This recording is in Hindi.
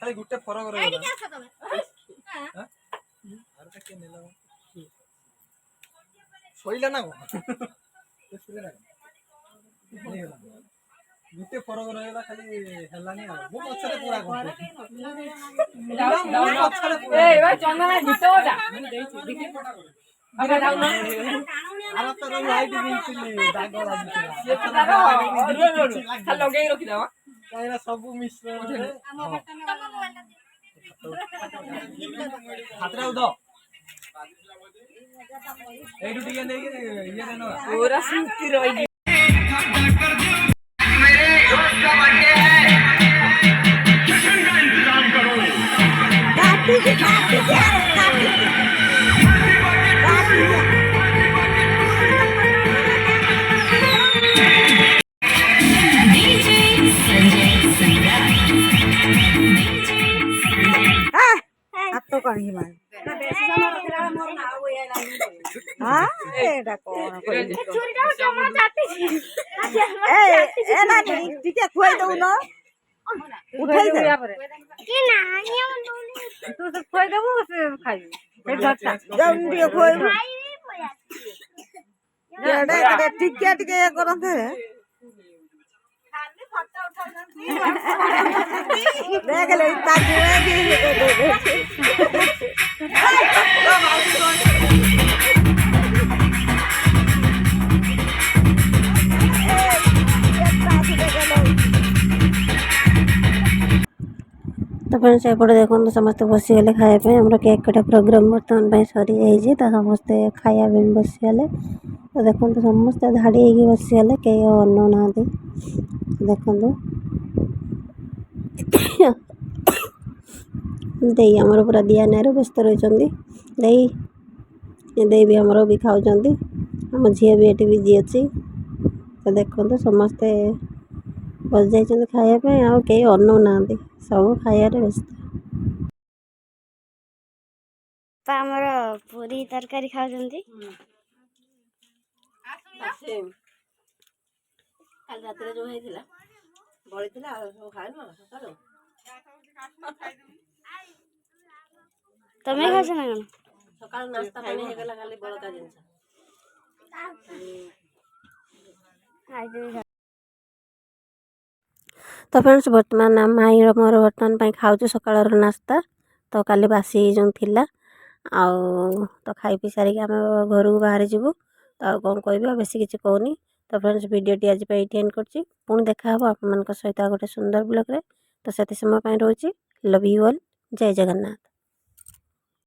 खाली गुटे फरक शोला ना गुटे फरक रहा खाली हेलानी मो पछरे पूरा सब मिश्रण पूरा सूती रही तो कहीं मार हां एटा कोन छुरीटा जमा चाटी ए ना टिके खोई दउ न उठाई दे के नाही हम तू तो खोई देबो से खाई फिर घटा जम टिके खोई एटा टिके टिके करन थे देख ले इतना तो फ्रेंड्स एपटे देखो समस्ते बसीगले खायापी आम केक कटा प्रोग्राम बर्तमान सरी जाइए तो समस्ते खाया बसीगले तो देखो समस्ते धाड़ी हो बसीगले कई अनु ना देखु दे आमर पूरा दिया नार व्यस्त रही दे भी आमर भी खाऊँ आम झी भी ये बिजी अच्छी तो देखो समस्ते बस जाइए खायापी आई अनु ना सब खाया व्यस्त तो आमर पूरी तरकारी खाऊँ रात जो होता बड़ी खाए तुम्हें खास ना कौन सका नास्ता पानी होगा खाली बड़का जिन तो फ्रेंड्स बर्तमान माई मोर बर्तमान खाऊ सकाल नास्ता तो काली बासी जो थिला आउ तो खाई पी सारिक आम घर को बाहर जीवु तो कौन कह बेसी किसी कहूनी तो फ्रेंड्स वीडियोटी आज एंड कर पुणी देखा आप सहित गोटे सुंदर ब्लॉग रे तो से समय रोचे लव यू ऑल जय जगन्नाथ।